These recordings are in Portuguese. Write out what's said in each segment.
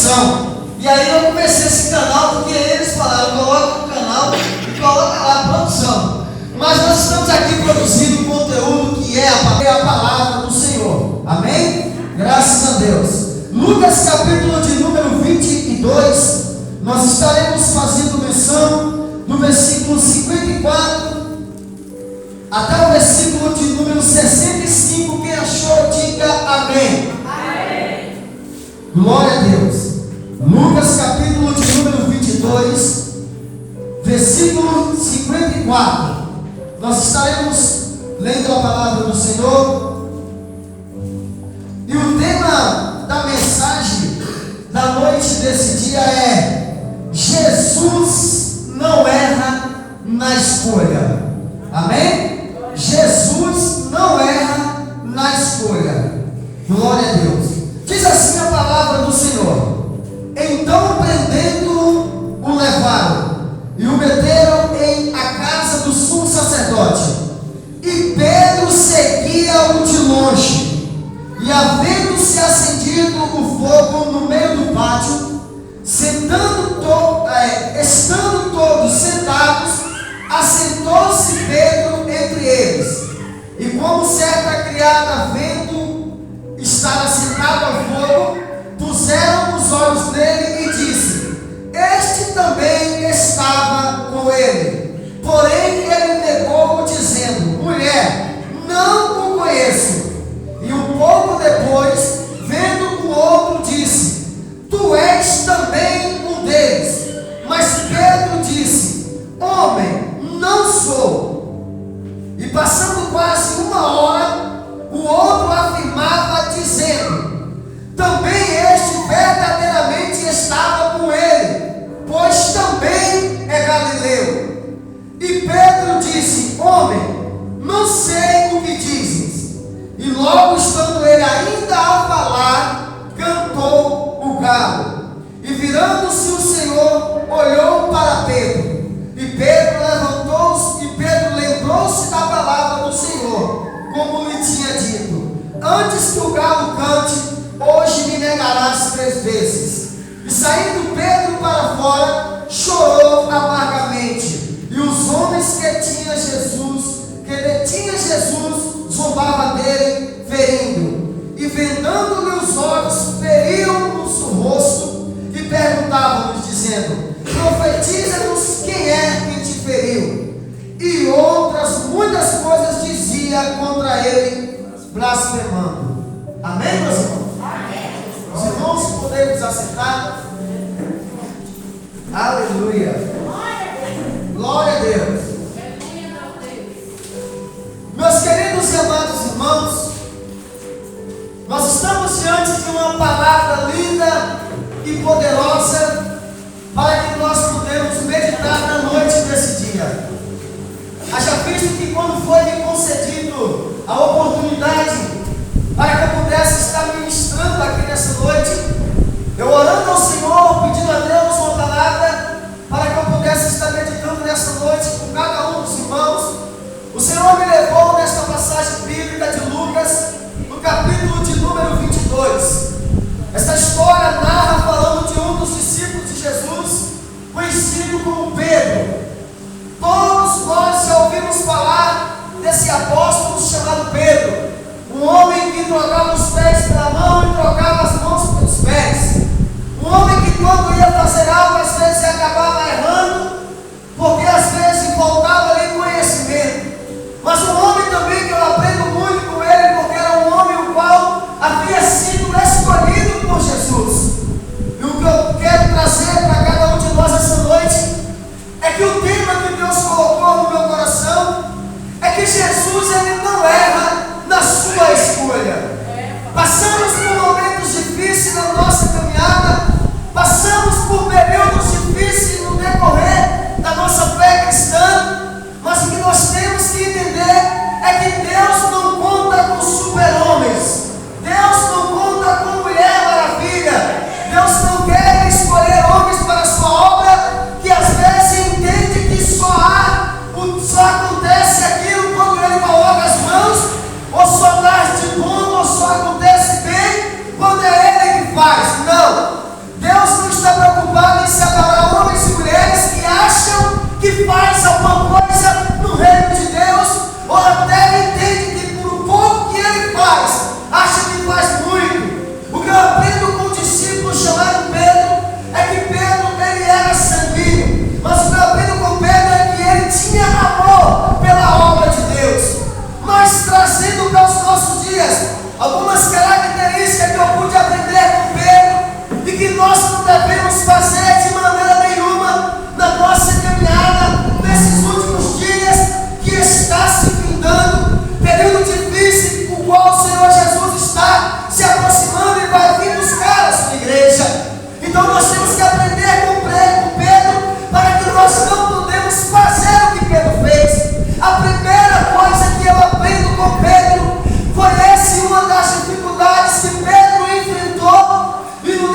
produção. E aí eu comecei esse canal porque eles falaram, coloca o canal e coloca lá a produção. Mas nós estamos aqui produzindo um conteúdo que é a palavra do Senhor. Amém? Graças a Deus. Lucas capítulo de número 22, nós estaremos fazendo menção do versículo 54 até o versículo de número 65. Quem achou, diga amém. Amém. Glória a Deus. Lucas capítulo de número 22, versículo 54. Nós estaremos lendo a palavra do Senhor. E o tema da mensagem da noite desse dia é: Jesus não erra na escolha. Amém? Jesus não erra na escolha. Glória a Deus. Diz assim a palavra do Senhor: então, prendendo-o, o levaram e o meteram em a casa do sumo sacerdote. E Pedro seguia-o de longe. E havendo-se acendido o fogo no meio do pátio, estando todos sentados, assentou-se Pedro entre eles. E como certa criada vendo estar assentado ao fogo, puseram os olhos nele e disse: este também estava com ele. Porém ele negou, dizendo: mulher, não o conheço. E um pouco depois, vendo o outro, disse: tu és também um deles. Mas Pedro disse: homem, não sou. E passando quase uma hora, o outro afirmava, dizendo: também este verdadeiramente estava com ele, pois também é galileu. E Pedro disse: homem, não sei o que dizes. E logo estando ele ainda a falar, cantou o galo. E virando-se o Senhor, olhou para Pedro. E Pedro levantou-se, e Pedro lembrou-se da palavra do Senhor, como lhe tinha dito: antes que o galo cante, hoje me negarás 3 vezes. E saindo Pedro para fora, chorou amargamente. E os homens que detinha Jesus, zombavam dele, ferindo. E vendando-lhe os olhos, feriam-nos o rosto, e perguntavam-lhes, dizendo: profetiza-nos quem é que te feriu. E outras muitas coisas dizia contra ele, blasfemando. Amém, meus irmãos? Os irmãos, podemos assentar. Aleluia. Glória a Deus. Meus queridos e amados irmãos, nós estamos diante de uma palavra linda e poderosa para que nós podemos meditar na noite desse dia. Haja visto que quando foi me concedido a oportunidade para que eu pudesse estar ministrando aqui nessa noite, eu orando ao Senhor, pedindo a Deus uma palavra para que eu pudesse estar meditando nessa noite com cada um dos irmãos, o Senhor me levou nesta passagem bíblica de Lucas, no capítulo de número 22. Esta história narra falando de um dos discípulos de Jesus, conhecido como Pedro. Todos nós já ouvimos falar desse apóstolo chamado Pedro, um homem que trocava os pés pela mão e trocava as mãos pelos pés. Um homem que quando ia fazer algo, às vezes acabava errando, porque às vezes faltava ali conhecimento. Mas um homem também que eu aprendo muito com ele, porque era um homem o qual havia sido escolhido por Jesus. E o que eu quero trazer para cada um de nós essa noite é que o tema que Deus colocou no meu coração é que Jesus, ele não erra na sua escolha. Passamos por momentos difíceis na nossa caminhada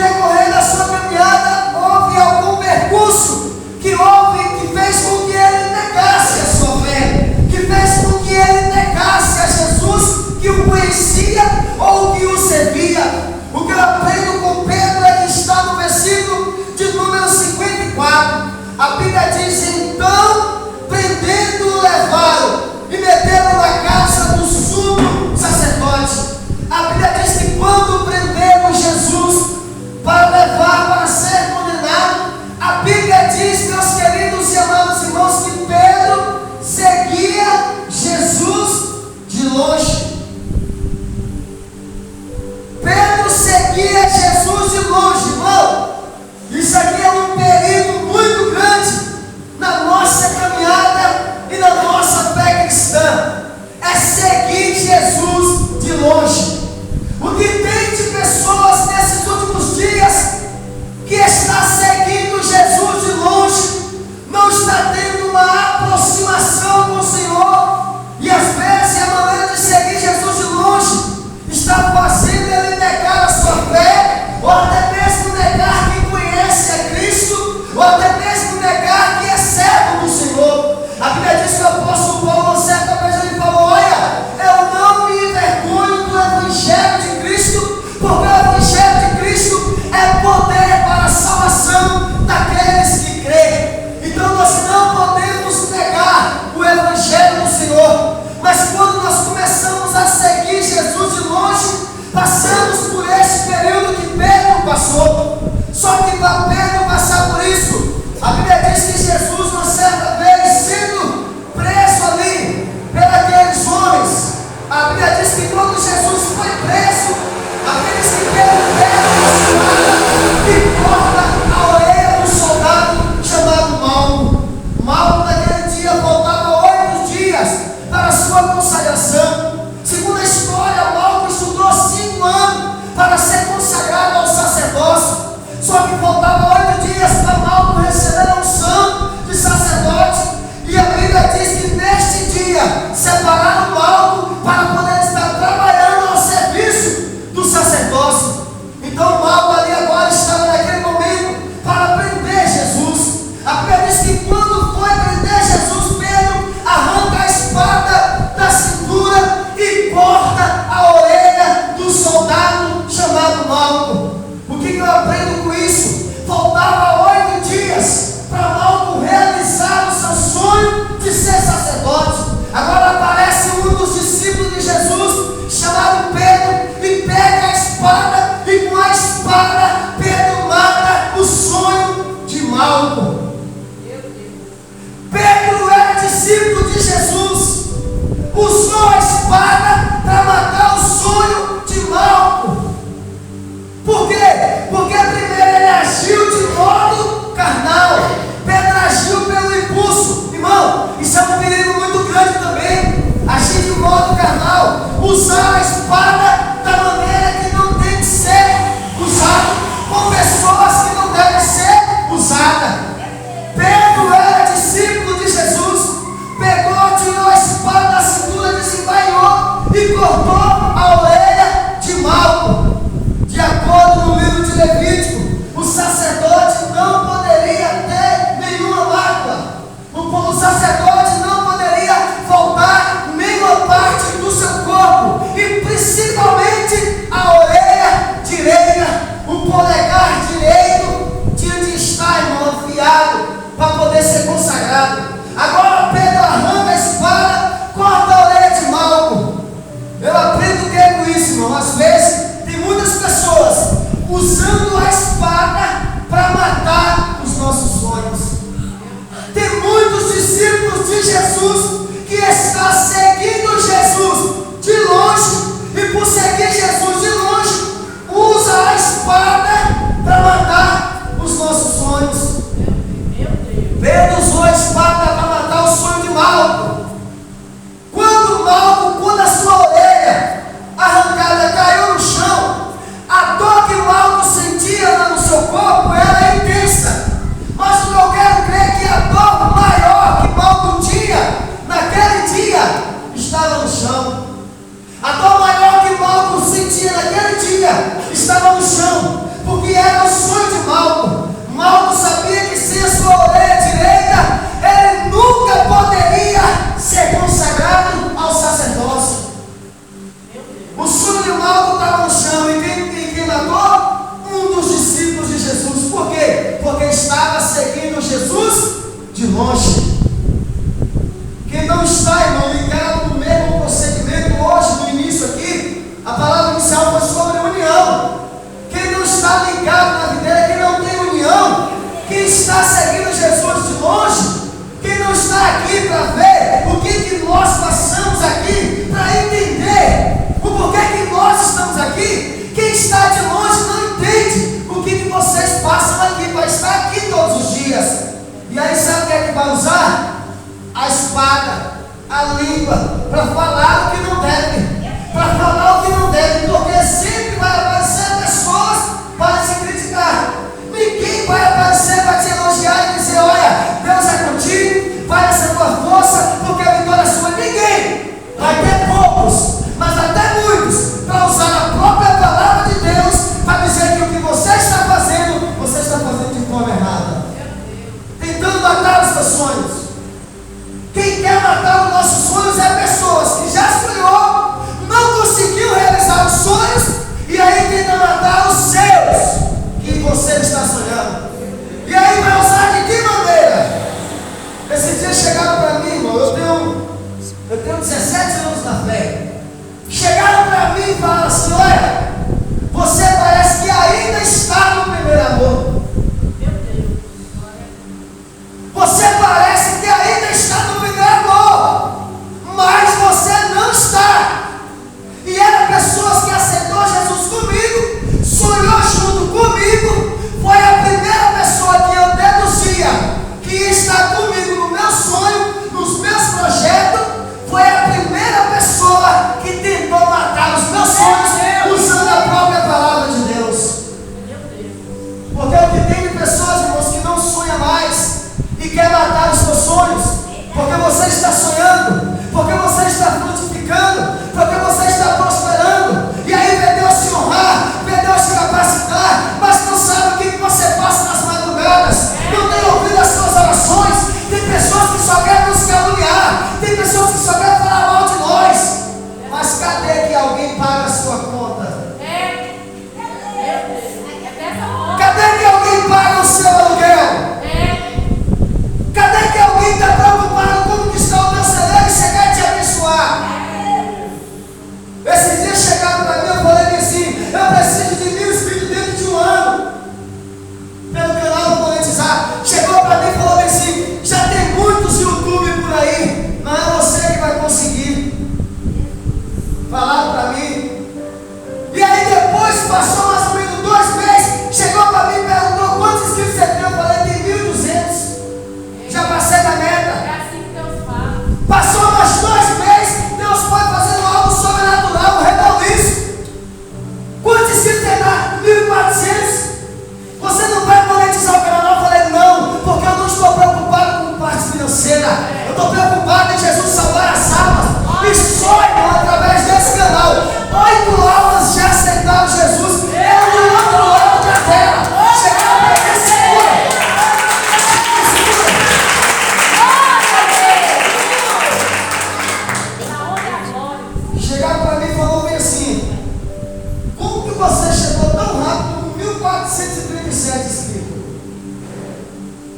decorrer da sua caminhada houve algum percurso que fez com que ele negasse a sua fé, que fez com que ele negasse a Jesus que o conhecia ou que o servia. O que eu aprendo com Pedro é que está no versículo de número 54. A Bíblia diz: então, prendendo-o, levaram e meteram na casa do sumo sacerdote. A Bíblia diz que quando prenderam Jesus para levar para ser condenado, a Bíblia diz, meus queridos e amados irmãos, que Pedro seguia Jesus de longe. Pedro seguia Jesus de longe, irmão. Isso aqui é um perigo muito grande na nossa caminhada e na nossa fé cristã. É seguir Jesus de longe. O que tem de pessoas nesses últimos dias que está seguindo Jesus de longe, não está tendo uma aproximação com o Senhor, e às vezes a maneira de seguir Jesus de longe está fazendo ele negar a sua fé, ou até mesmo negar que conhece a Cristo, ou até mesmo negar que é servo do Senhor. A Bíblia diz que o apóstolo Paulo, certa vez, ele falou: olha, eu não me envergonho do Evangelho de Cristo, porque o Evangelho de Cristo é poder para a salvação daqueles que creem. Então nós não podemos negar o Evangelho do Senhor, mas quando nós começamos a seguir Jesus de longe, passamos por esse período que Pedro passou. Só que para Pedro passar por isso, a Bíblia diz que Jesus, uma certa vez, sendo preso ali pelos homens, a Bíblia diz que quando Jesus foi preso, aqueles que pegam a espada e corta a orelha do soldado chamado Malco. Malco naquele dia faltava 8 dias para a sua consagração. Segundo a história, Malco estudou 5 anos para ser consagrado ao sacerdócio. Só que faltava 8 dias para Malco receber a unção de sacerdote. E a Bíblia diz que neste dia separaram Malco para poder estar trabalhando ao serviço do sacerdócio. Então Malco ali agora estava naquele momento para prender Jesus. A Bíblia diz que quando foi prender Jesus, Pedro arranca a espada da cintura e corta a orelha do soldado chamado Malco. O que eu aprendo com isso? Faltava 8 dias para Malco realizar o seu sonho de ser sacerdote. Agora aparece um dos discípulos de Jesus, chamado Pedro, e pega a espada, e com a espada Pedro mata o sonho de Malco. Pedro era discípulo de Jesus, usou a espada para matar o sonho de Malco. Por quê? Porque primeiro ele agiu de modo carnal. Pedro agiu pelo impulso. Irmão, isso é um perigo muito grande também. Agir de modo carnal, usar a espada da maneira que não tem que ser usada, com pessoas que não devem ser usadas. Pedro era discípulo de Jesus, pegou, tirou a espada da cintura, desembainhou e cortou a orelha de Malco. De acordo no livro de Levítico, o sacerdote não poderia ter nenhuma mácula. O sacerdote não poderia faltar nenhuma parte do seu corpo, e principalmente está aqui para ver o que nós passamos aqui, para entender o porquê que nós estamos aqui. Quem está de longe não entende o que vocês passam aqui, para estar aqui todos os dias. E aí sabe o que é que vai usar? A espada, a língua, para falar o que não deve, para falar o que não deve, porque sempre vai aparecer pessoas para te criticar. Ninguém vai aparecer para te elogiar e dizer: olha, Deus é contigo, vai nessa tua força, porque a vitória é sua. Ninguém. Vai ter poucos, mas até muitos, para usar a própria palavra de Deus, para dizer que o que você está fazendo de forma errada, tentando matar os seus sonhos. Quem quer matar os nossos sonhos é pessoas que já sonhou, não conseguiu realizar os sonhos, e aí tenta matar os seus, que você está sonhando. E aí vai usar de que maneira? Esse dia chegaram para mim, irmão, eu tenho 17 anos na fé. Chegaram para mim e falaram assim: olha, você parece que ainda está no primeiro amor. Você parece que ainda está no primeiro amor, mas você não está. E eram pessoas que aceitou Jesus comigo, sonhou junto comigo, foi a primeira pessoa que eu deduzia que está comigo no meu sonho, nos meus projetos. Foi a primeira pessoa que tentou matar os meus sonhos usando a própria palavra de Deus. Porque o que tem de pessoas, irmãos, que não sonha mais e quer matar os seus sonhos, porque você está sonhando, porque você está frutificando, porque você está prosperando, e aí vê Deus te honrar, vê Deus te capacitar, mas não sabe o que você passa nas madrugadas, não tem ouvido as suas orações. Tem pessoas que só querem nos caluniar, tem pessoas que só querem falar mal de nós, mas cadê que alguém paga a sua conta? Cadê que alguém paga o seu aluguel? Cadê que alguém está preocupado com como que está o teu celeiro e você quer te abençoar? Esse dia chegaram para mim, eu falei assim: eu preciso de 1000 inscritos dentro de um ano, pelo canal Vou Monetizar. Chegou para mim e falou assim: já tem muitos YouTube por aí, não é você que vai conseguir. Falaram para mim. E aí depois passou mais ou menos 2 meses, chegou para mim e perguntou: quantos inscritos você tem? Eu falei: tem 1200. Já passei da meta. É assim que Deus fala. Passou mais 2 meses, Deus foi fazendo algo sobrenatural, um reboliço. Quantos inscritos tem lá? 1400. Você não vai monetizar o canal? Eu falei: não, porque eu não estou preocupado com parte financeira. Eu estou preocupado em Jesus salvar as almas. E sonho através desse canal. 8 almas já aceitaram Jesus. Eu do outro lado da terra. Chegaram para mim, segura. Chegaram para mim e falaram bem assim: como que você chegou tão rápido com 1437 inscritos?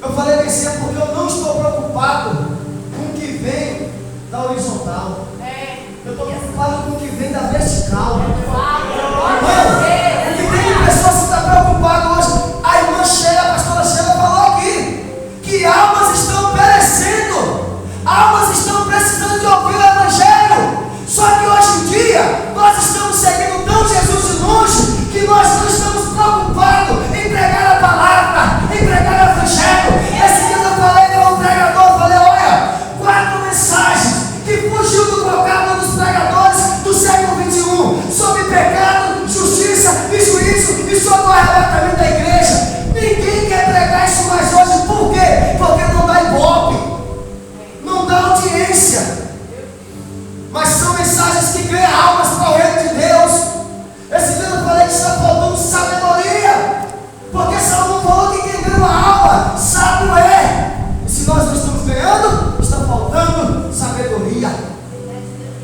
Eu falei bem assim: é porque eu não estou preocupado com o que vem da horizontal. Eu estou preocupado com o que vem da vertical. O que tem de pessoas que estão preocupadas hoje? A irmã Sheila, a pastora Sheila falou aqui que almas estão perecendo, almas estão precisando de ouvir o Evangelho. Só que hoje em dia nós estamos seguindo tão Jesus de longe que nós não estamos preocupados em pregar a palavra, em pregar o Evangelho. Esse dia eu falei com um pregador, eu falei: olha, 4 mensagens que fugiu do vocábulo dos pregadores do século XXI, sobre pecado, justiça e juízo, e sobre o arrebatamento da igreja. Ninguém quer pregar isso mais hoje. Por quê? Porque não dá ibope, não dá audiência. Mas são mensagens que ganham almas para o reino de Deus. Esse dia eu falei que está faltando sabedoria, porque Salomão falou que quem ganha uma alma, sábio é. E se nós não estamos ganhando, está faltando sabedoria.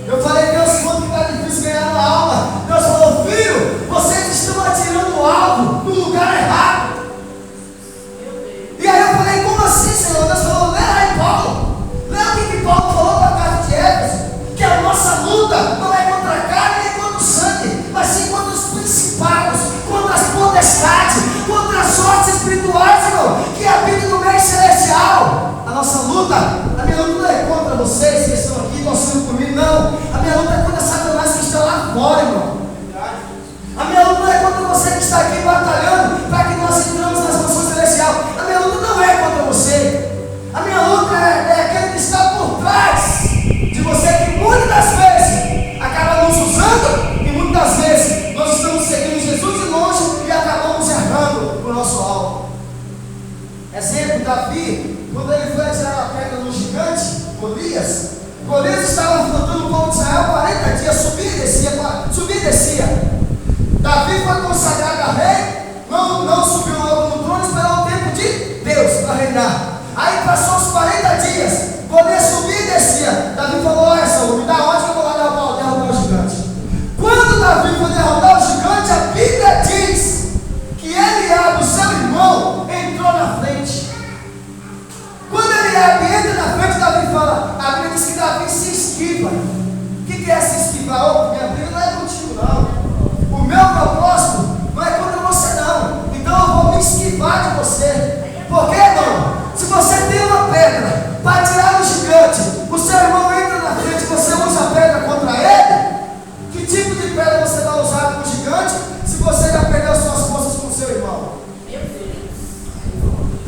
Eu falei: Deus, quando está difícil ganhar uma alma? Deus falou: filho, vocês estão atirando algo no lugar errado. E aí eu falei: como assim, Senhor? Deus falou: lê lá em Paulo. Lê o que Paulo falou para a carta de Éfeso, que a nossa luta não é contra a carne nem contra o sangue, mas sim contra os principados, contra as potestades, contra as sortes espirituais, irmão, que habitam no meio celestial. A nossa luta, a minha luta Exemplo, Davi, quando ele foi atirar a pedra no gigante, Golias estava afrontando o povo de Israel 40 dias, subia e descia. Davi foi consagrado a rei, não subiu logo no trono, esperou o tempo de Deus para reinar. Aí passou os 40 dias, Golias subia e descia. Davi falou: olha, Saúl, me dá onde que eu vou lá derrotar o gigante. Quando Davi foi derrotar o gigante, a Bíblia diz que Eliabe, o seu irmão, entrou na frente. Quando Eliabe entra na frente, Davi fala, a Bíblia diz que Davi se esquiva. O que é se esquivar? Oh, minha briga não é contigo não. O meu propósito não é contra você não. Então eu vou me esquivar de você. Por quê, irmão? Se você tem uma pedra para tirar o gigante, o seu irmão entra na frente, você usa a pedra contra ele? Que tipo de pedra você vai usar com o gigante se você já perdeu suas forças com o seu irmão?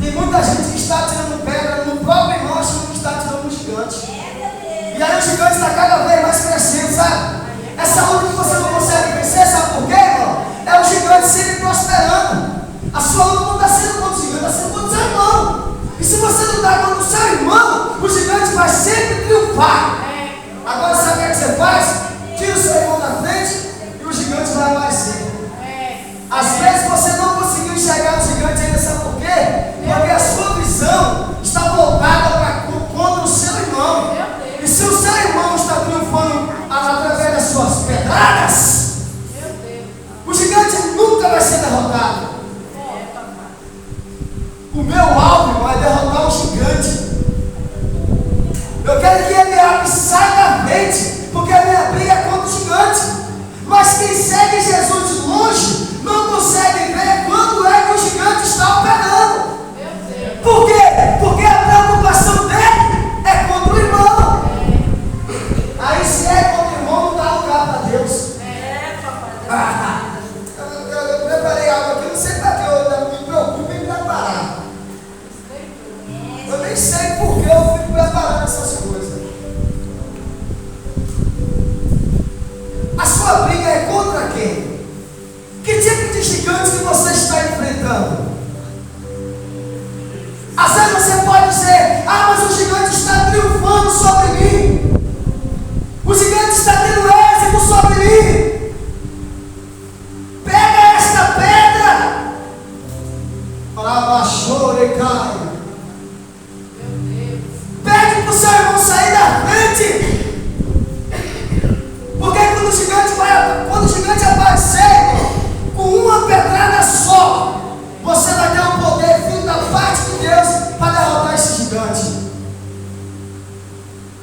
Tem muita gente que está tirando pedra no próprio irmão, achando que está tirando um gigante. E aí o gigante está cada vez mais crescendo, sabe? Essa luta que você não consegue vencer, sabe por quê, irmão? É o gigante sempre prosperando. A sua luta não está sendo contra o gigante, está sendo contra o seu irmão. E se você lutar contra o seu irmão, o gigante vai sempre triunfar. Agora sabe o que você faz? Tira o seu irmão da frente e o gigante vai aparecer. Às vezes você não conseguiu enxergar o gigante ainda, sabe por quê? Porque a sua visão está voltada contra o seu irmão. E se o seu irmão está triunfando através das suas pedradas, o gigante nunca vai ser derrotado. O meu alvo é derrotar o gigante. Eu quero que Eliabe saia da frente, porque a minha briga é contra o gigante. Mas quem segue Jesus de longe não consegue ver quando é que o gigante está operando. Por quê? Porque a preocupação dele é contra o irmão. Aí se é contra o irmão, não dá lugar para Deus. Eu preparei algo aqui, não sei para que eu me preocupo em preparar. Eu nem sei por que eu fico preparando essas coisas. A sua briga é contra quem? Que tipo de gigante que você está enfrentando? Às vezes você pode dizer: ah, mas o gigante está triunfando sobre mim. O gigante está tendo êxito sobre mim. Pega esta pedra. Abaixou e cai. Pede para o seu irmão sair da frente. Porque quando o gigante aparecer com uma pedrada só, você vai ter um poder vindo da parte de Deus para derrotar esse gigante.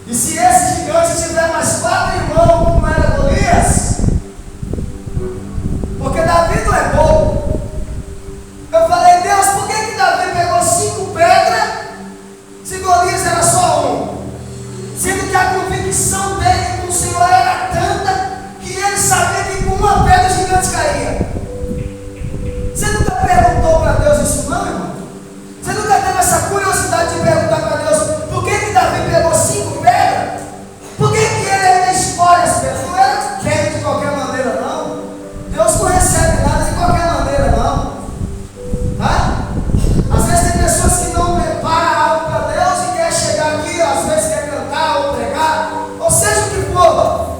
E se esse gigante tiver mais 4 irmãos, como era Golias, porque Davi não é bobo. Eu falei: Deus, por que Davi pegou 5 pedras se Golias era só um? Sendo que a convicção dele com o Senhor era tanta que ele sabia que com uma pedra o gigante caía. Você nunca perguntou para Deus isso não, irmão? Você nunca teve essa curiosidade de perguntar para Deus por que Davi pegou 5 pedras? Por que ele ainda escolhe as pedras? Não era pedra de qualquer maneira não. Deus não recebe nada de qualquer maneira não. Tá? Às vezes tem pessoas que não preparam algo para Deus e quer chegar aqui, às vezes quer cantar ou pregar, ou seja o que for.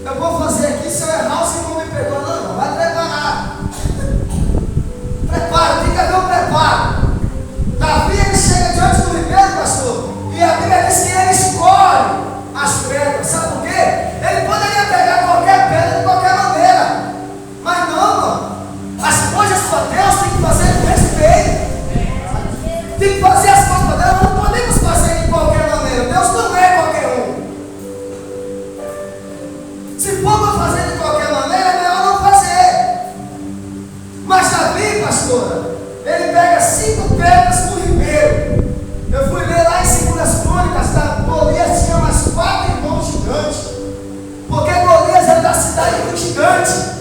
Eu vou fazer aqui, se eu errar, o Senhor não me perdoa, não, vai preparar. Prepara, tem que haver um preparo. Davi, ele chega diante do ribeiro, pastor, e a Bíblia diz que ele escolhe as pedras. Sabe por quê? Ele poderia pegar qualquer pedra de qualquer maneira, mas não, mano. As coisas para Deus tem que fazer com respeito. Tem que fazer as coisas para Deus, não podemos fazer de qualquer maneira. Deus não é qualquer um. Se for para fazer de qualquer maneira, é melhor não fazer. Mas Davi, pastora, ele pega 5 pedras no ribeiro. Eu fui ler lá em 2 Crônicas, Golias tinha mais 4 irmãos gigantes. Porque Golias era da cidade do gigante.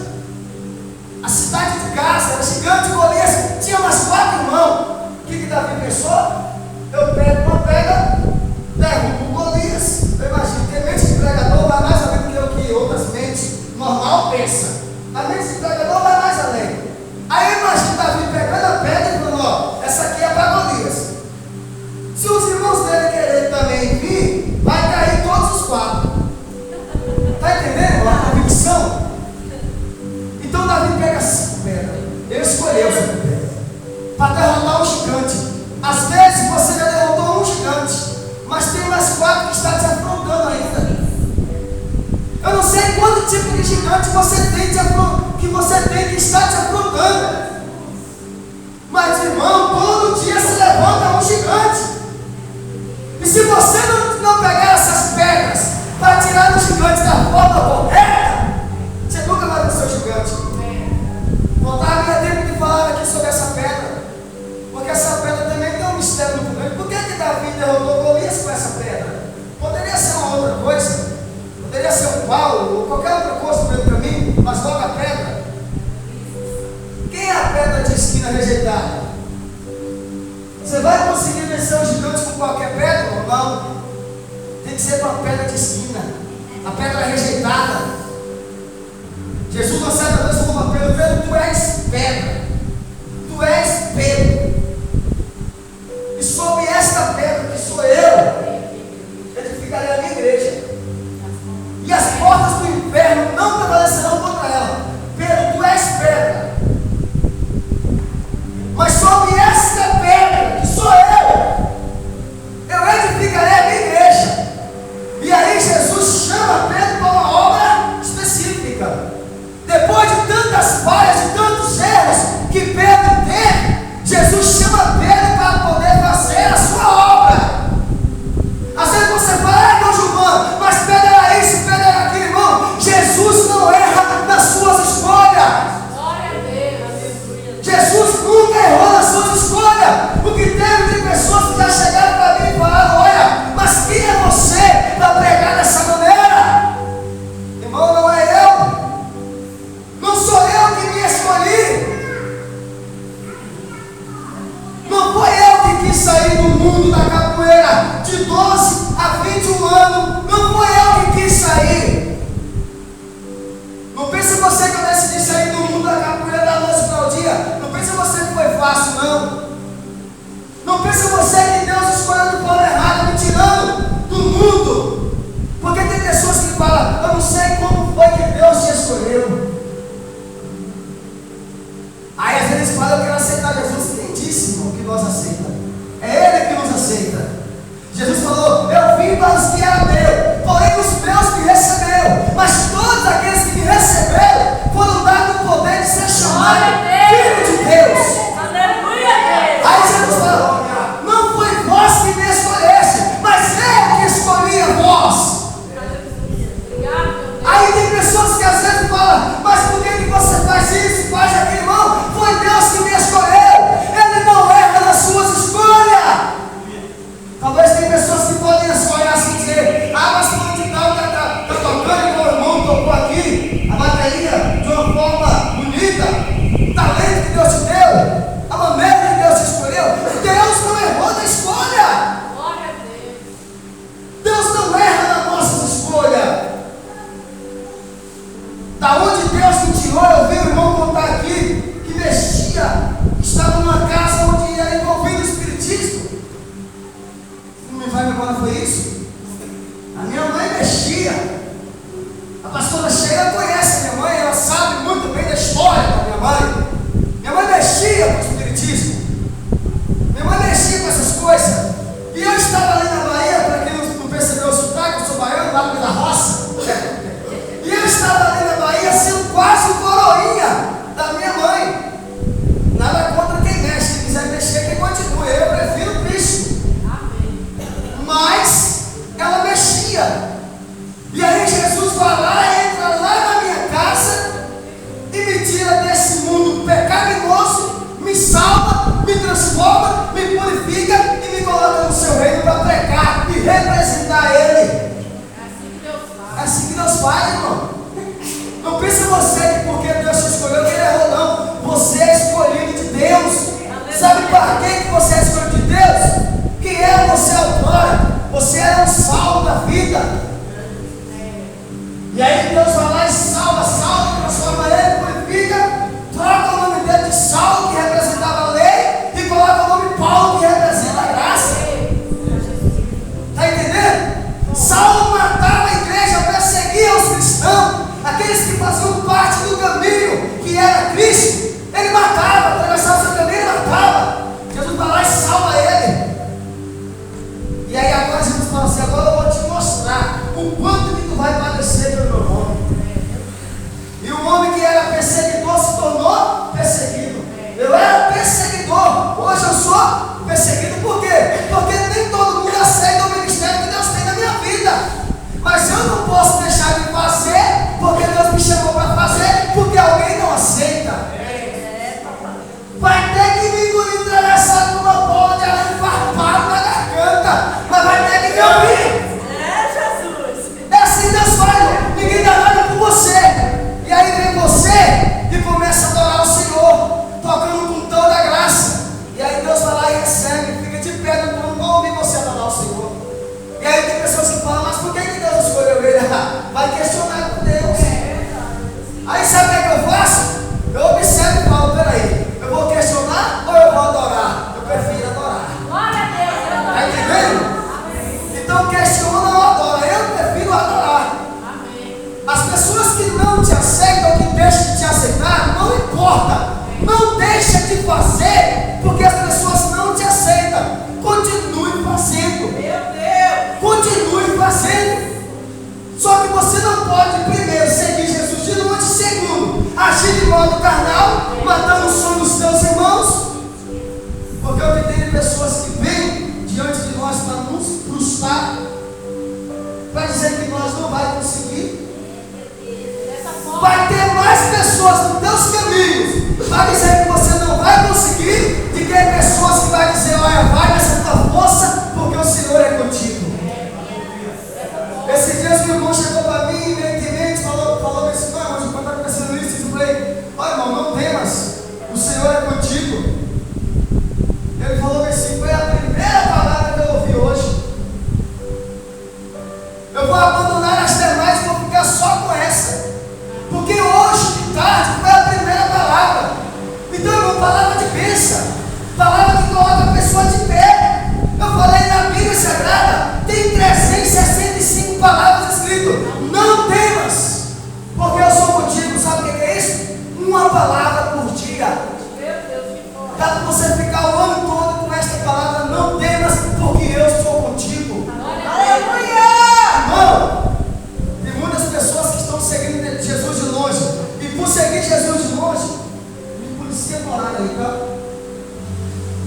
A cidade de Gaza era gigante, Golias tinha mais 4 irmãos. O que Davi pensou? Eu pego uma pedra, derrubo o Golias. Eu imagino que a mente de pregador vai mais além do que outras mentes normal pensa. A mente de pregador vai mais além. Aí eu imagino Davi pegando a pedra e falando: ó, essa aqui é para Deus para derrotar um gigante. Às vezes você já derrotou um gigante, mas tem mais 4 que está te afrontando ainda. Eu não sei quanto tipo de gigante você tem que está te afrontando. Mas, irmão, todo dia se levanta um gigante. E se você não pegar essas pedras para tirar o gigante da forma correta, você nunca vai vencer o gigante. Voltar a tempo de falar aqui sobre essa pedra, porque essa pedra também tem um mistério muito grande. Por que Davi derrotou Golias com essa pedra? Poderia ser uma outra coisa, poderia ser um pau ou qualquer outra coisa para mim, mas logo a pedra. Quem é a pedra de esquina rejeitada? Você vai conseguir vencer os gigantes com qualquer pedra ou não? Tem que ser com a pedra de esquina, a pedra rejeitada. Jesus, uma certa vez, falou para Pedro: Pedro, tu és pedra, tu és Pedro, e sobre esta pedra, que sou eu, edificarei a minha igreja, e as portas do inferno não prevalecerão contra ela. Pedro, tu és pedra, mas sobre esta pedra, que sou eu edificarei a minha igreja. E aí Jesus chama Pedro para uma obra específica. Depois de tantas falhas, de tantos erros que Pedro teve, Jesus chama Pedro para poder fazer a sua obra. Às vezes você fala: irmão Gilmar, mas Pedro era isso, Pedro era aquilo. Irmão, Jesus não erra nas suas escolhas. Jesus nunca errou nas suas escolhas. O que teve de pessoas que já chegaram para mim e falaram: olha, mas quem é você para pregar dessa maneira? Irmão, não é eu. Não sou eu que me escolhi. Não foi eu que quis sair do mundo da capoeira de 12 a 21 anos. Não foi eu que quis sair. Não pense você que eu decidi sair do mundo da capoeira da noite para o dia. Não pense você que foi fácil, não. Não pense você que Deus escolheu de forma errada, me tirando do mundo. Porque tem pessoas que falam: eu não sei como foi que Deus te escolheu. Aí às vezes falam: eu quero aceitar Jesus. Quem disse, irmão, que nós aceitamos? É Ele que nos aceita. Jesus falou: eu vim para os que eram meus, porém os meus me receberam. Mas todos aqueles que me receberam foram dados o poder de ser chamado filho de Deus. Aí Jesus falou: não foi vós que me escolheste, mas eu que escolhi a vós. Aí tem pessoas que às vezes falam: mas por que você faz isso, faz aquilo? Irmão, foi Deus que me escolheu. Ele não erra nas suas escolhas. Talvez tem pessoas que podem olhar assim e dizer: ah, mas fulano de tal está tocando, e meu irmão tocou aqui a bateria de uma forma bonita. O talento que Deus te deu, a maneira que Deus te escolheu. Deus não errou na escolha. Deus não erra nas nossas escolhas. Da onde Deus me tirou, eu vi o irmão contar aqui que mexia, estava numa casa onde era envolvido o espiritismo. Não me vai lembrar, foi isso? A minha mãe mexia. A pastora Sheila conhece a minha mãe, ela sabe muito bem da história da minha mãe. Minha mãe mexia com o espiritismo. Minha mãe mexia com essas coisas. E eu estava ali na Bahia, para quem não percebeu o sotaque, eu sou baiano, lá no meio da roça. E eu estava ali na Bahia sendo quase o coroinha da minha mãe. Nada contra quem mexe, quem quiser mexer, quem continua. Eu prefiro Cristo. Mas ela mexia. E aí Jesus vai lá, entra lá na minha casa e me tira desse mundo pecaminoso, me salva, me transforma, me purifica e me coloca no seu reino para pregar e representar Ele. É assim que Deus faz, irmão. Não pense você que porque Deus te escolheu que Ele errou, não. Você é escolhido de Deus. Sabe para que você é escolhido de Deus? Quem é você outrora? Você era um salvo da vida. E aí Deus vai lá e salva, transforma Ele, purifica, troca o nome dele de Saulo, que representava a lei, e coloca o nome Paulo, que representa a graça. Está entendendo? Saulo matava a igreja, perseguia os cristãos. vai questionar com Deus. Aí sabe o que é que eu faço? Eu observo e falo, peraí, eu vou questionar ou eu vou adorar? Eu prefiro adorar. Está entendendo? Então questiona ou adora. Eu prefiro adorar. As pessoas que não te aceitam, que deixam de te aceitar, não importa. Não deixa de fazer, porque as pessoas não te aceitam. Continue fazendo. Continue fazendo. Só que você não pode, primeiro, seguir Jesus de longe, segundo, agir de modo carnal, matando o sonho dos teus irmãos. Porque eu tenho pessoas que vêm diante de nós para nos frustrar, para dizer que nós não vamos conseguir. Vai ter mais pessoas nos teus caminhos para dizer que você não vai conseguir, do que pessoas que vão dizer, olha, vai nessa tua força, porque o Senhor é contigo. Esse dia meu irmão chegou para mim e evidentemente falou desse irmão, mas quando está acontecendo isso, eu falei, olha irmão, não temas, o Senhor é contigo. Ele falou assim, foi a primeira palavra que eu ouvi hoje. Eu vou abandonar as demais e vou ficar só com essa. Porque hoje, de tarde, foi a primeira palavra. Então, irmão, palavra de bênção, palavra que coloca a pessoa de pé. Eu falei na Bíblia Sagrada, tem 365 palavras escritas. Não temas, porque eu sou contigo. Sabe o que é isso? Uma palavra por dia. Dá para você ficar o ano todo com esta palavra, não temas, porque eu sou contigo. Aleluia! Irmão, tem muitas pessoas que estão seguindo Jesus de longe, e por seguir Jesus de longe, me policia morar aí, tá?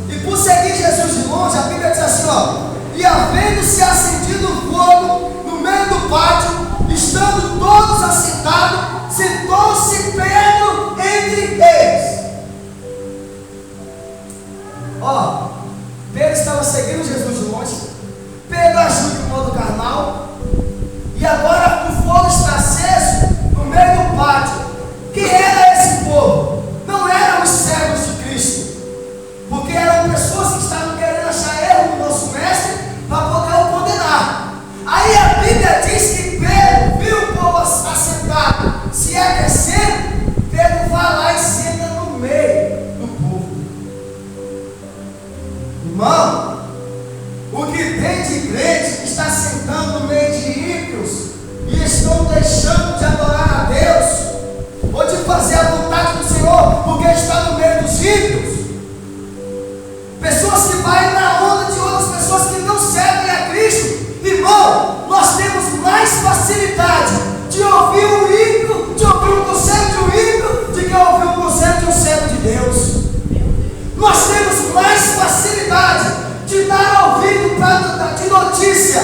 E por seguir Jesus de longe, a Bíblia diz assim, ó, e havendo-se acendido o fogo no meio do pátio, estando todos assentados, sentou-se Pedro entre eles. Ó, Pedro estava seguindo Jesus de longe, Pedro agiu de modo carnal, e agora o fogo está aceso no meio do pátio. Quem era esse povo? Não eram os servos de Cristo, porque eram pessoas que estavam querendo achar erro no nosso mestre para poder o condenar. Aí a Bíblia diz que Pedro viu o povo assentado, se aquecendo. Pedro vai lá e senta no meio do povo. Irmão, o que tem de crente que está sentando no meio de ímpios e estão deixando de adorar a Deus ou de fazer a vontade do Senhor porque está no meio dos ímpios. Pessoas que vai na onda de outras pessoas que não servem a Cristo. Irmão, nós temos mais facilidade de ouvir um ímpio, de ouvir um conselho de um ímpio, do que ouvir um conselho de um servo de Deus. Nós temos mais facilidade de dar ouvido de notícia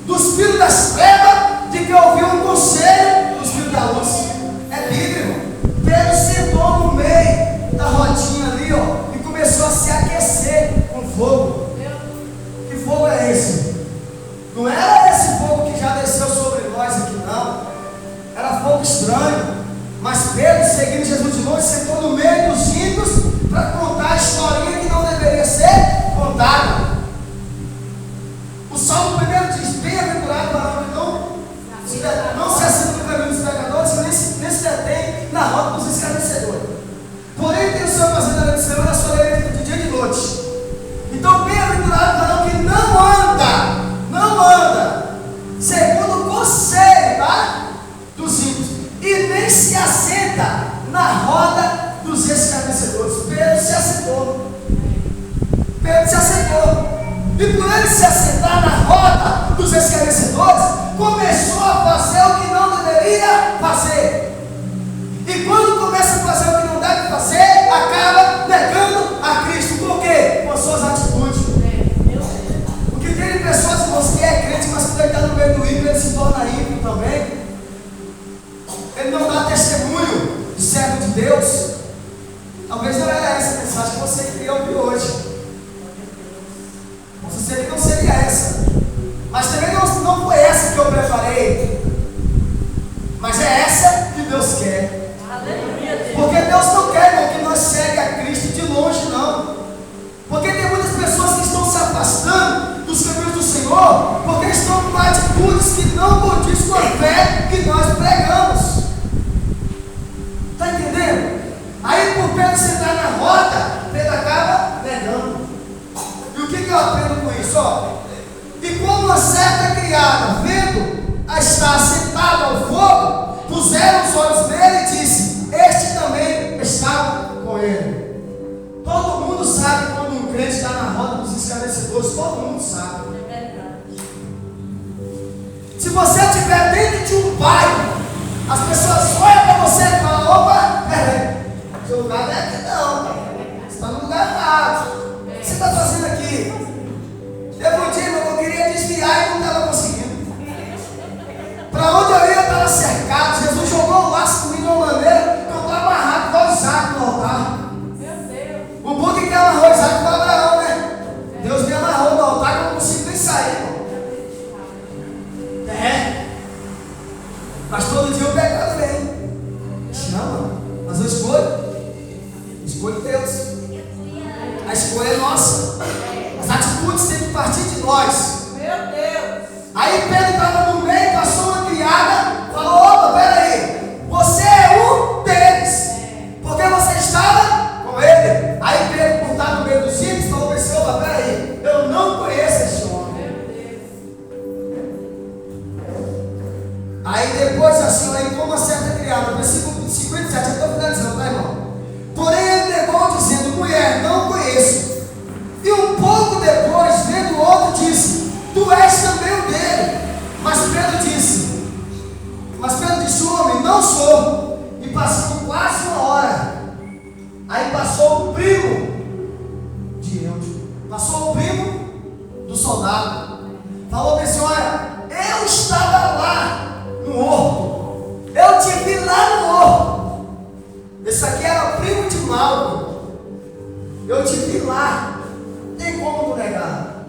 dos filhos das trevas, de que ouvir um conselho dos filhos da luz. É Bíblia, irmão. Pedro sentou no meio da rodinha ali, ó, e começou a se aquecer com fogo. Que fogo é esse? Não era esse fogo que já desceu sobre nós aqui, não. Era fogo estranho. Mas Pedro, seguindo Jesus de longe, sentou no meio dos ímpios para contar a historinha que não deveria ser contada. O Salmo primeiro diz, bem-aventurado o varão que não se assenta no caminho dos pecadores, nem se detém na rota dos escarnecedores. Porém tem o seu prazer na lei do Senhor, na sua lei de dia e de noite. Então bem-aventurado o varão que não anda segundo o conselho, tá? Dos ímpios, e nem se assenta na roda dos escarnecedores. Pedro se assentou. E por ele se assentar na roda dos escarnecedores, começou a fazer o que não deveria fazer. E quando começa a fazer o que não deve fazer, acaba negando a Cristo. Por quê? Com as suas atitudes. Porque tem pessoas que é crente, mas quando ele está no meio do ímpio, ele se torna ímpio também. Ele não dá testemunho de servo de Deus. Talvez não era essa a mensagem que você queria ouvir hoje. Você seria que não seria essa. Mas também não foi essa que eu preparei. Mas é essa que Deus quer. Porque Deus não quer, irmão, que nós seguimos a Cristo de longe, não. Porque tem muitas pessoas que estão se afastando dos caminhos do Senhor, porque estão com atitudes que não condizem com a fé Pedro sentar na roda, Pedro acaba negando. E o que eu aprendo com isso? E quando uma certa criada, vendo a estar sentada ao fogo, puseram os olhos nele e disse: este também estava com ele. Todo mundo sabe quando um crente está na roda dos escarnecedores, todo mundo sabe. Se você estiver dentro de um bairro, as pessoas olham para você e falam: opa, peraí, seu lugar não é aqui não, você está no lugar errado. O que você está fazendo aqui? Teve um dia que eu queria desviar e não estava conseguindo. Para onde eu ia, eu estava cercado. Jesus jogou o laço comigo de uma maneira que eu estava amarrado igual Isaac no altar. O bom que amarrou Isaac foi Abraão, né? Deus me amarrou no altar que eu não consigo nem sair, irmão. Mas todo dia o pecado vem. Chama. Mas eu escolho Deus. A escolha é nossa. As atitudes têm que partir de nós. Meu Deus. Aí Pedro estava no meio, passou uma criada, falou: opa, peraí, você é um deles, porque você estava com ele. Aí Pedro, por estar no meio dos ímpios, falou para esse: opa, peraí, eu não conheço esse homem. Aí depois assim, aí como uma certa criada, versículo 57, eu estou finalizando, tá, irmão? Porém ele negou, dizendo: mulher, não conheço. E um pouco depois, vendo o outro, disse: tu és também o dele. Mas Pedro disse: homem, não sou. E passou quase uma hora. Aí passou o primo de Eude, passou o primo do soldado, falou para esse: olha, eu estava lá no horto, eu te vi lá no horto. Esse aqui era o primo de Mauro. Eu te vi lá. Tem como tu negar?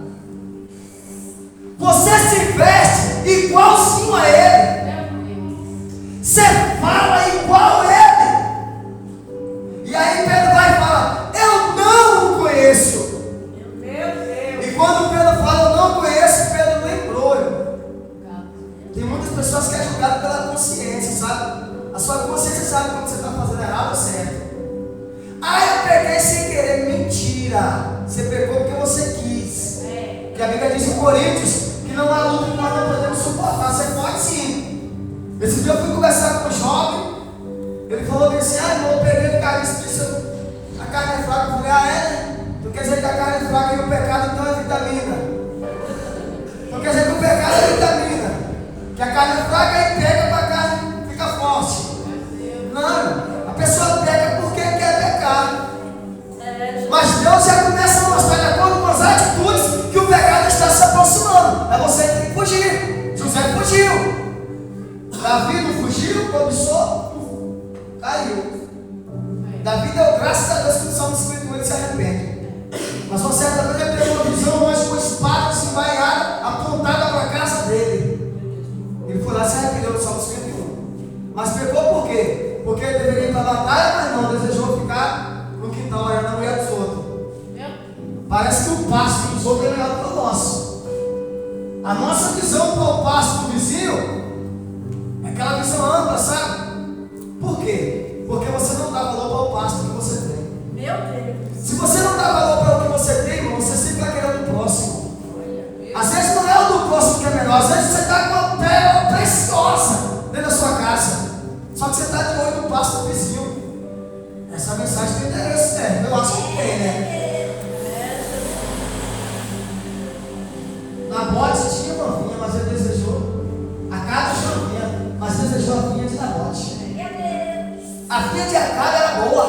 Você se veste igualzinho a ele. Você fala igual a ele. E aí Pedro vai e fala: eu não o conheço. Meu Deus. E quando Pedro fala: eu não conheço, Pedro lembrou. Tem muitas pessoas que é julgado pela consciência, sabe? A sua consciência sabe quando você está fazendo errado ou certo. Ah, eu peguei sem querer. Mentira. Você pegou porque você quis. Porque a Bíblia diz em Coríntios que não há luta que nós não podemos suportar. Você pode sim. Esse dia eu fui conversar com um jovem. Ele falou assim: ah, irmão, eu peguei o carício, disse: a carne é fraca. Eu falei: ah, é? Tu quer dizer que a carne é fraca e o pecado então é vitamina? Então quer dizer que o pecado é vitamina? Que a carne é fraca e pega para a carne ficar forte. Não, a pessoa pega porque quer pecar. Mas Deus já começa a mostrar, de acordo com as atitudes, que o pecado está se aproximando. É você que tem que fugir. José fugiu. Davi não fugiu, cobiçou, caiu. Davi deu graças a Deus que no Salmo 51 ele se arrepende. Mas uma certa vez ele teve uma visão, mas com espada desembainhada apontada para a casa dele. Ele foi lá e se arrependeu no Salmo 51. Mas pecou por quê? Porque ele deveria ir para a batalha, mas não, desejou ficar no quintal olhando a mulher dos outros. Parece que o pasto dos outros é melhor do que o nosso. A nossa visão para o pasto do vizinho é aquela visão ampla, sabe? Por quê? Porque você não dá valor para o pasto que você tem. Meu Deus. Se você não dá valor para o que você tem, irmão, você sempre vai querer o do próximo. Às vezes não é o do próximo que é melhor, às vezes você está com uma pérola preciosa dentro da sua casa. Só que você está de olho no pasto do vizinho. Essa mensagem tem interesse, né? Eu acho que tem, né? Nabote tinha uma vinha, mas ele desejou. Acabe tinha uma vinha, mas desejou a vinha de Nabote. A vinha de Acabe era boa,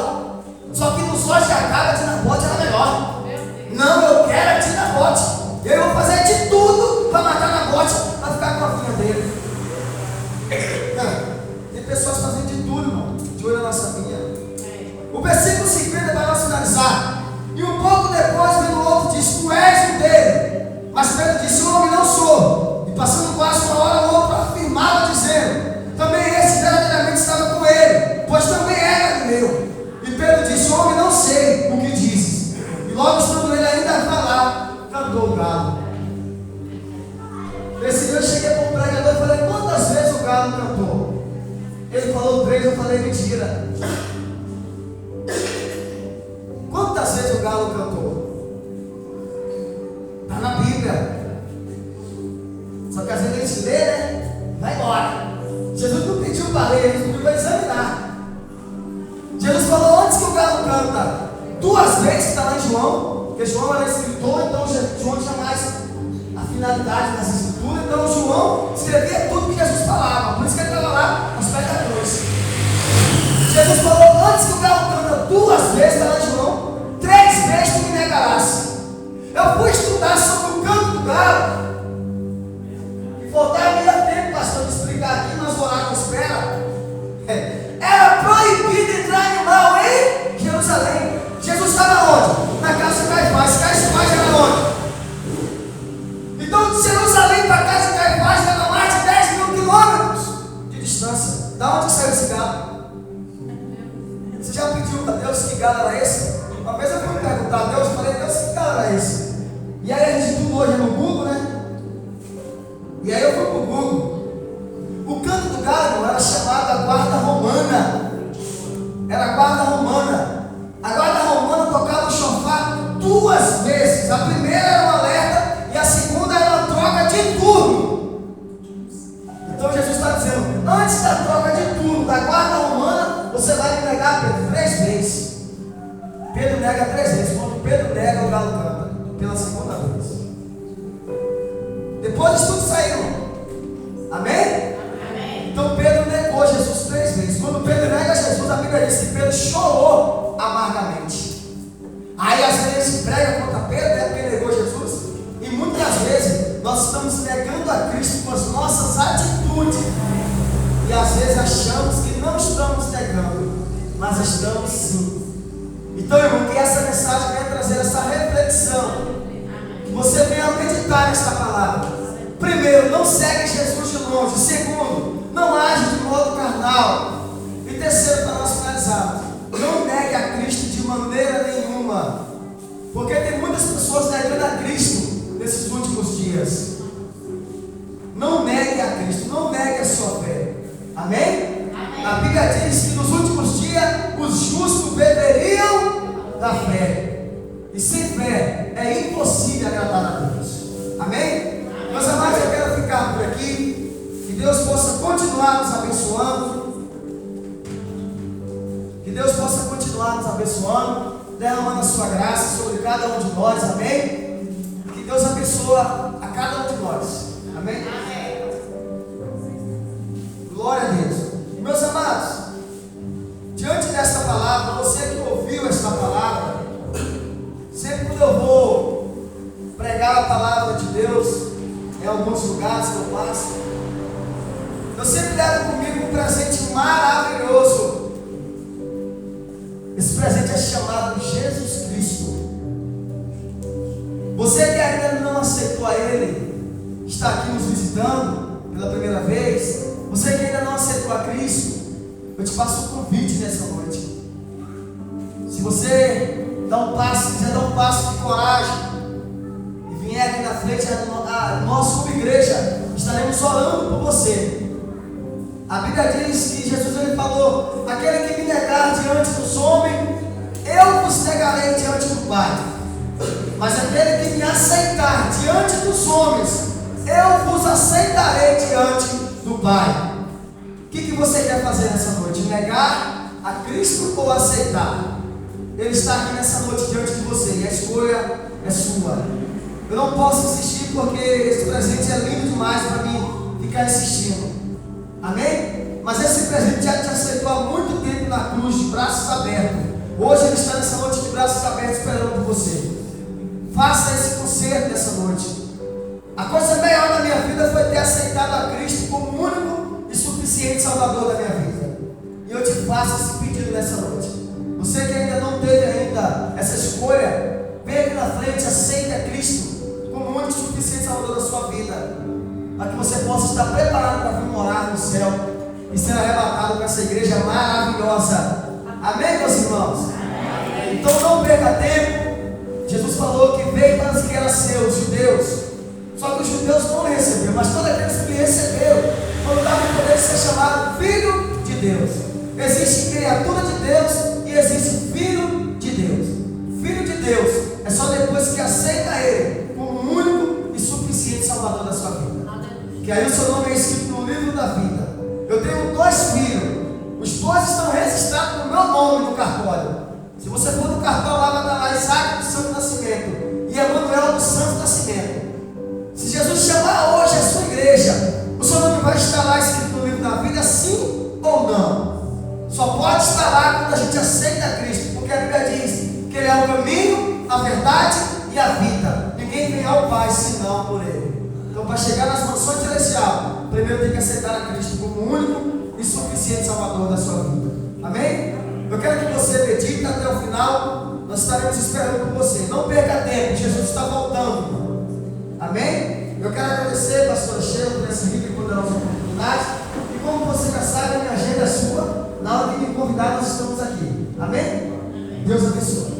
só que nos olhos de Acabe a de Nabote era melhor. Não, eu quero a de Nabote. Eu vou fazer de tudo para matar Nabote, para ficar com a vinha dele. Tem pessoas fazendo de tudo, irmão, de olho na nossa vinha. O versículo 50 vai nós finalizar. E um pouco depois, vendo o outro, diz: tu és o dele. Mas Pedro disse: homem, não sou. E passando quase uma hora, o outro afirmava, dizendo: também esse verdadeiramente estava com ele, pois também era meu. E Pedro disse: homem, não sei o que dizes. E logo estando ele ainda a falar, cantou o galo. Esse dia eu cheguei para o pregador e falei: quantas vezes o galo cantou? Ele falou 3, eu falei: mentira. galo cantou? Está na Bíblia. Só que às vezes a gente lê, né? Vai embora. Jesus não pediu para ler, ele pediu para examinar. Jesus falou antes que o galo canta 2 vezes, que está lá em João, porque João era escritor, então João tinha mais a finalidade dessa escritura. Então João escrevia tudo que Jesus falava, por isso que ele estava lá aos pés da cruz. Jesus falou antes que o galo canta 2 vezes, está lá em João, 3 vezes tu me negarás. Eu fui estudar sobre o canto do galo. Faltaria tempo, pastor, de explicar aqui, mas o oráculo espera. Era proibido entrar animal em Jerusalém. Jesus estava onde? Na casa de Caifás. Caifás era onde? Então, de Jerusalém para a casa de Caifás era mais de 10.000 quilômetros de distância. Da onde saiu esse galo? Você já pediu a Deus que galo era esse? Uma vez eu fui perguntar a Deus, falei, Deus, que galo era esse? E aí a gente tudo hoje no Google, né? E aí eu fui para o Google. O canto do galo era chamado a guarda romana. Era a guarda romana. A guarda romana tocava o chofar 2 vezes. A primeira era um alerta e a segunda era uma troca de turno. Então Jesus está dizendo, antes da troca de turno da guarda romana, você vai me negar, Pedro, 3 vezes. Pedro nega 3 vezes. Quando Pedro nega, o galo canta pela segunda vez. Depois disso tudo saiu. Amém? Amém? Então Pedro negou Jesus 3 vezes. Quando Pedro nega Jesus, a Bíblia diz que Pedro chorou amargamente. Aí às vezes a gente prega contra Pedro, né, porque negou Jesus. E muitas vezes nós estamos negando a Cristo com as nossas atitudes. E às vezes achamos que não estamos negando, mas estamos sim. Então, irmão, que essa mensagem venha trazer essa reflexão. Que você venha meditar nesta palavra. Primeiro, não segue Jesus de longe. Segundo, não age de modo carnal. E terceiro, para nós finalizarmos, não negue a Cristo de maneira nenhuma. Porque tem muitas pessoas negando a Cristo nesses últimos dias. Não negue a Cristo, não negue a sua fé. Amém? Amém. A Bíblia diz que nos últimos dias os justos beberiam da fé. E sem fé é impossível agradar a Deus. Amém? Meus amados, eu quero ficar por aqui. Que Deus possa continuar nos abençoando. Que Deus possa continuar nos abençoando, derramando a sua graça sobre cada um de nós. Amém? Que Deus abençoa a cada um de nós. Amém? Amém. Glória a Deus. E meus amados, diante desta palavra, você que ouviu esta palavra, sempre quando eu vou pregar a palavra de Deus em alguns lugares que eu passo, eu sempre levo comigo um presente maravilhoso. Esse presente é chamado Jesus Cristo. Você que ainda não aceitou a Ele, está aqui nos visitando pela primeira vez, você que ainda não aceitou a Cristo, eu te faço um convite nessa noite. Se você quiser dar um passo de coragem e vier aqui na frente a nossa igreja, estaremos orando por você. A Bíblia diz que Jesus ele falou: aquele que me negar diante dos homens, eu vos negarei diante do Pai. Mas aquele que me aceitar diante dos homens, eu vos aceitarei diante do Pai. O que você quer fazer nessa noite? Negar a Cristo ou aceitar? Ele está aqui nessa noite diante de você e a escolha é sua. Eu não posso insistir porque esse presente é lindo demais para mim ficar insistindo. Amém? Mas esse presente já te aceitou há muito tempo na cruz, de braços abertos. Hoje ele está nessa noite de braços abertos esperando por você. Faça esse concerto nessa noite. A coisa melhor da minha vida foi ter aceitado a Cristo como único e suficiente Salvador da minha vida. E eu te faço esse pedido nessa noite. Você que ainda não teve ainda essa escolha, venha aqui na frente, aceite a Cristo como único e suficiente Salvador da sua vida, para que você possa estar preparado para vir morar no céu e ser arrebatado com essa igreja maravilhosa. Amém, meus irmãos? Amém. Então não perca tempo. Jesus falou que veio para os que eram seus, judeus. Só que os judeus não receberam, mas todos aqueles que receberam foram dados o poder de ser chamado filho de Deus. Existe criatura de Deus e existe filho de Deus. Filho de Deus depois que aceita Ele como o único e suficiente Salvador da sua vida. Que aí o seu nome é escrito no livro da vida. Eu tenho 2 filhos. Os 2 estão registrados no meu nome no cartório. Se você for no cartório lá, vai estar lá Isaac do Santo Nascimento e Emanuel do Santo Nascimento. Se Jesus chamar hoje a sua igreja, o seu nome vai estar lá escrito no livro da vida, sim ou não? Só pode estar lá quando a gente aceita Cristo, porque a Bíblia diz que Ele é o caminho, a verdade e a vida. Ninguém vem ao Pai senão por Ele. Então, para chegar nas mansões celestiais, primeiro tem que aceitar a Cristo como o único e suficiente Salvador da sua vida. Amém? Eu quero que você medite até o final. Nós estaremos esperando por você. Não perca tempo, Jesus está voltando. Amém? Eu quero agradecer, pastora Sheila, por essa rica e poderosa oportunidade. E como você já sabe, a minha agenda é sua. Na hora de me convidar, nós estamos aqui. Amém? Deus abençoe.